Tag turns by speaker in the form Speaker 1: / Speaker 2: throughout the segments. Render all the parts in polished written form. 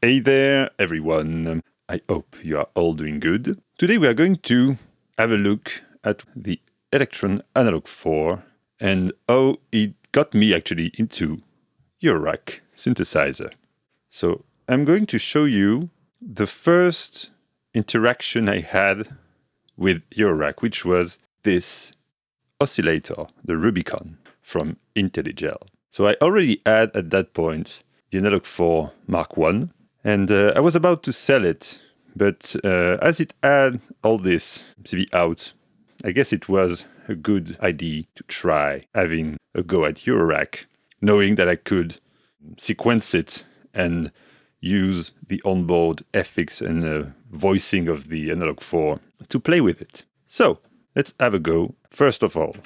Speaker 1: Hey there, everyone. I hope you are all doing good. Today we are going to have a look at the Elektron Analog 4 and how it got me actually into Eurorack synthesizer. So I'm going to show you the first interaction I had with Eurorack, which was this oscillator, the Rubicon from Intellijel. So I already had at that point the Analog 4 Mark I, and I was about to sell it, but as it had all this CV out, I guess it was a good idea to try having a go at Eurorack, knowing that I could sequence it and use the onboard FX and voicing of the Analog 4 to play with it. So let's have a go. First of all,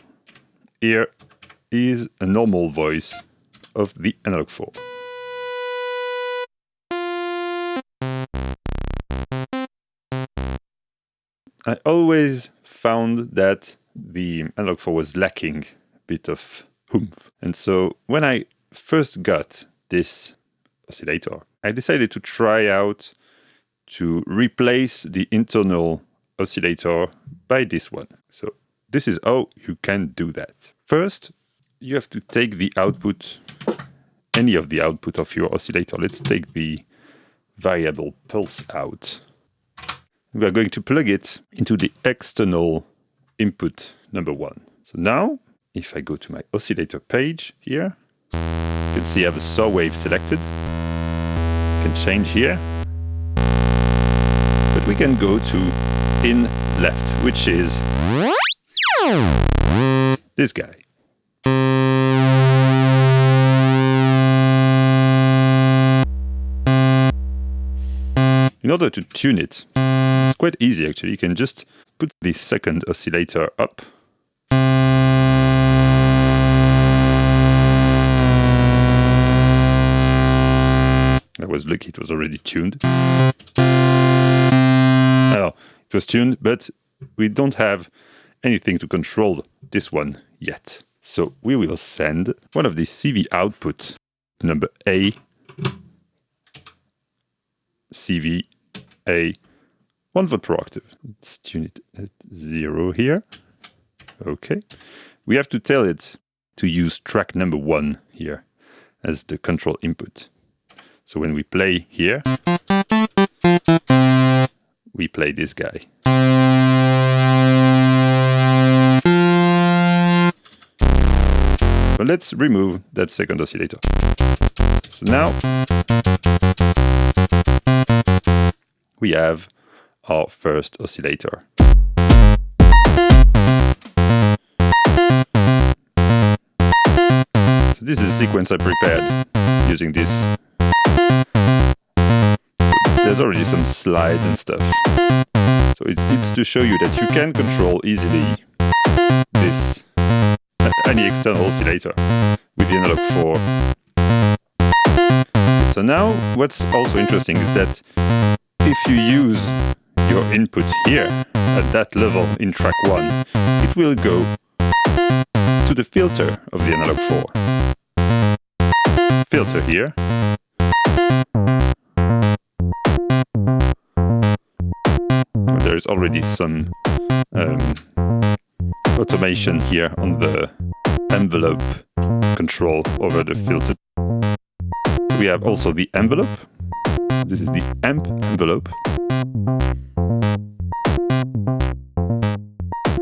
Speaker 1: here is a normal voice of the Analog 4. I always found that the Analog 4 was lacking a bit of oomph. And so when I first got this oscillator, I decided to try out to replace the internal oscillator by this one. So this is how you can do that. First, you have to take the output, any of the output of your oscillator. Let's take the variable pulse out. We are going to plug it into the external input number 1. So now, if I go to my oscillator page here, you can see I have a saw wave selected. I can change here. But we can go to in left, which is this guy. In order to tune it, it's quite easy actually. You can just put the second oscillator up. I was lucky, it was already tuned. Oh, it was tuned, but we don't have anything to control this one yet. So we will send one of the CV output, number A, CV A, 1 volt per octave. Let's tune it at 0 here. Okay. We have to tell it to use track number 1 here as the control input. So when we play here, we play this guy. So let's remove that second oscillator. So now we have our first oscillator. So this is a sequence I prepared using this. There's already some slides and stuff. So it's to show you that you can control easily this any external oscillator with the Analog 4. So now what's also interesting is that if you use your input here at that level in track 1, it will go to the filter of the Analog 4. Filter here. There is already some automation here on the envelope control over the filter. We have also the envelope. This is the amp envelope.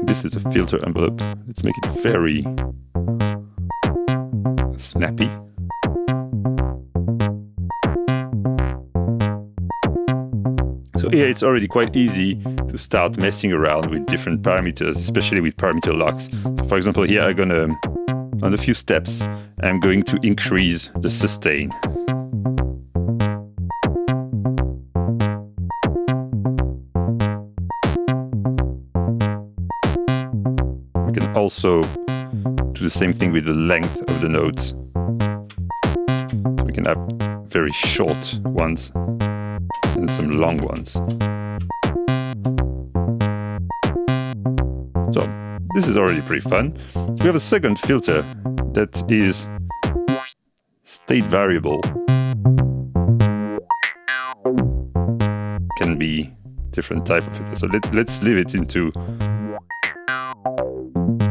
Speaker 1: This is a filter envelope. Let's make it very snappy. So here it's already quite easy to start messing around with different parameters, especially with parameter locks. So for example, here I'm gonna, on a few steps, I'm going to increase the sustain. We can also do the same thing with the length of the notes. We can have very short ones and some long ones. So this is already pretty fun. We have a second filter that is state variable. can be different type of filter. So let's leave it into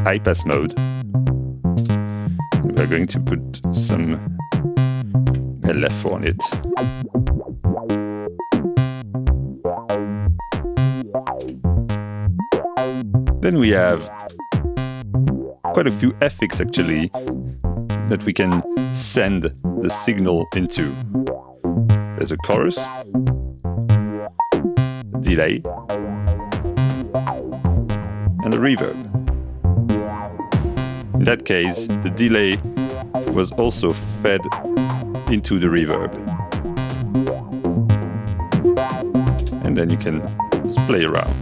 Speaker 1: high pass mode. We're going to put some LF on it. Then we have quite a few effects actually that we can send the signal into. There's a chorus, delay, and a reverb. In that case, the delay was also fed into the reverb. And then you can just play around.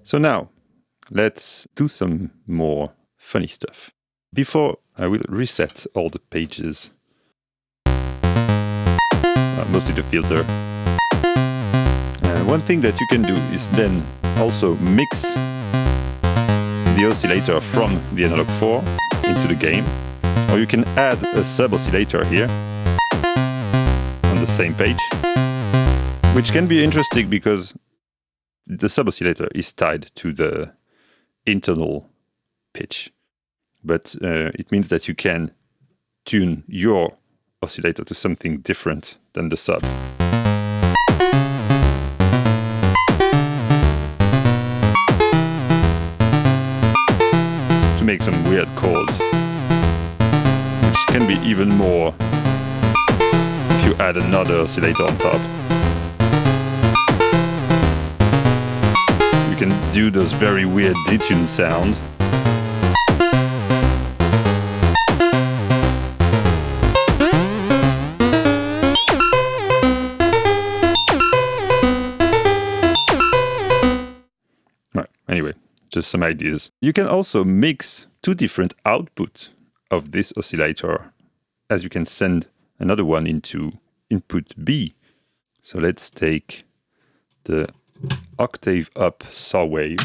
Speaker 1: So now, let's do some more funny stuff. Before I will reset all the pages, mostly the filter. One thing that you can do is then also mix the oscillator from the Analog 4 into the game, or you can add a sub-oscillator here on the same page, which can be interesting because the sub-oscillator is tied to the internal pitch, but it means that you can tune your oscillator to something different than the sub. To make some weird chords, which can be even more if you add another oscillator on top. You can do those very weird detune sounds. Anyway, just some ideas. You can also mix two different outputs of this oscillator, as you can send another one into input B. So let's take the octave up saw wave.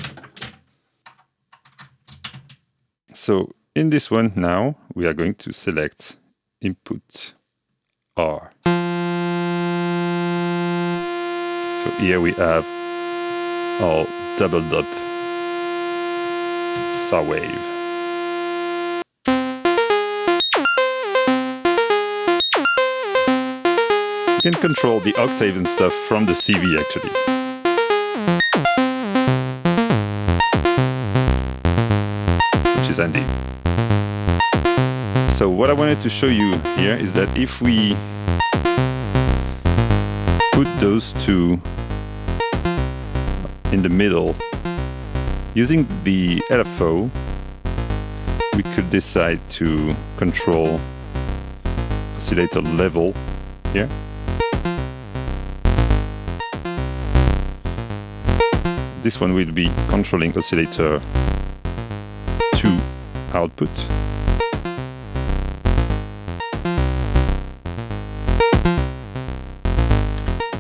Speaker 1: So in this one now, we are going to select input R. So here we have our doubled up saw wave. You can control the octave and stuff from the CV actually. Which is handy. So what I wanted to show you here is that if we put those two in the middle, using the LFO, we could decide to control oscillator level here. This one will be controlling oscillator 2 output.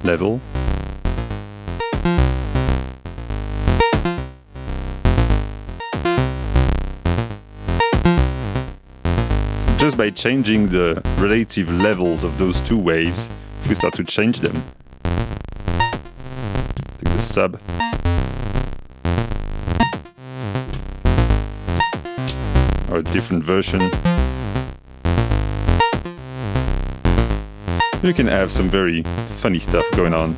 Speaker 1: Level. Just by changing the relative levels of those two waves, if we start to change them, take the sub, or a different version, you can have some very funny stuff going on.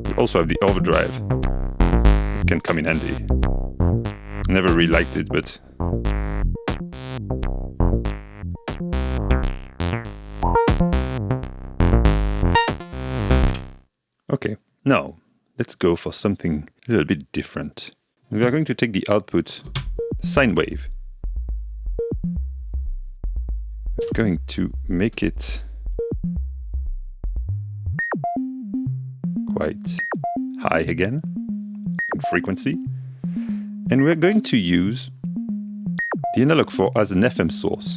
Speaker 1: You also have the overdrive. It can come in handy. Never really liked it, but okay, now let's go for something a little bit different. We are going to take the output sine wave. We're going to make it quite high again in frequency. And we're going to use the Analog 4 as an FM source,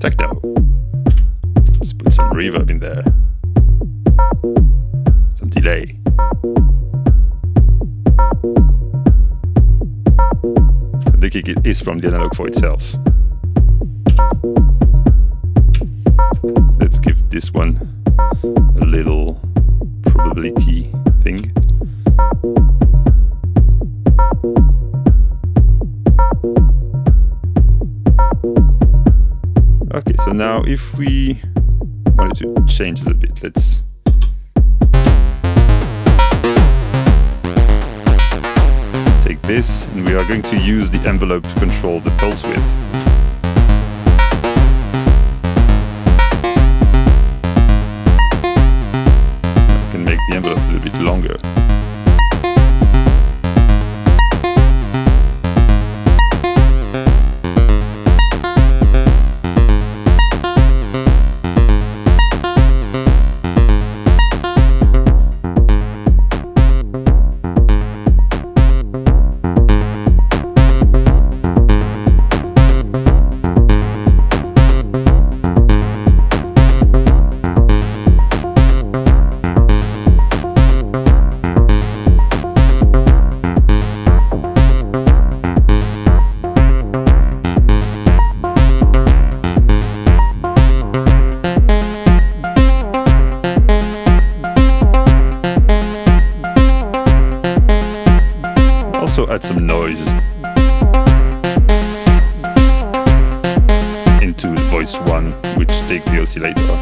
Speaker 1: Techno. Let's put some reverb in there. Some delay. The kick is from the analog 4 itself. Let's give this one a little probability thing. Okay, so now if we wanted to change a little bit, let's take this, and we are going to use the envelope to control the pulse width. I can make the envelope a little bit longer. Also add some noise into voice 1, which takes the oscillator.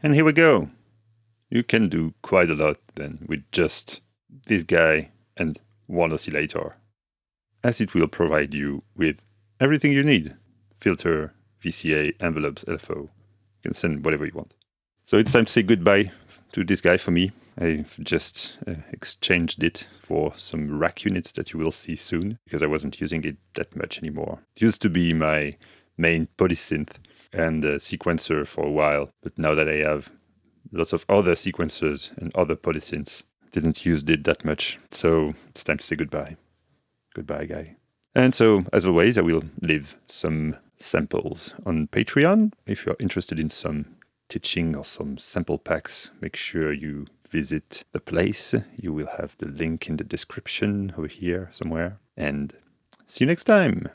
Speaker 1: And here we go. You can do quite a lot then with just this guy and one oscillator, as it will provide you with everything you need. Filter, VCA, envelopes, LFO. You can send whatever you want. So it's time to say goodbye to this guy for me. I've just exchanged it for some rack units that you will see soon, because I wasn't using it that much anymore. It used to be my main polysynth and sequencer for a while, but now that I have lots of other sequencers and other polysynths, I didn't use it that much, so it's time to say goodbye. Goodbye, guy. And so, as always, I will leave some samples on Patreon. If you're interested in some teaching or some sample packs, make sure you visit the place. You will have the link in the description over here somewhere. And see you next time.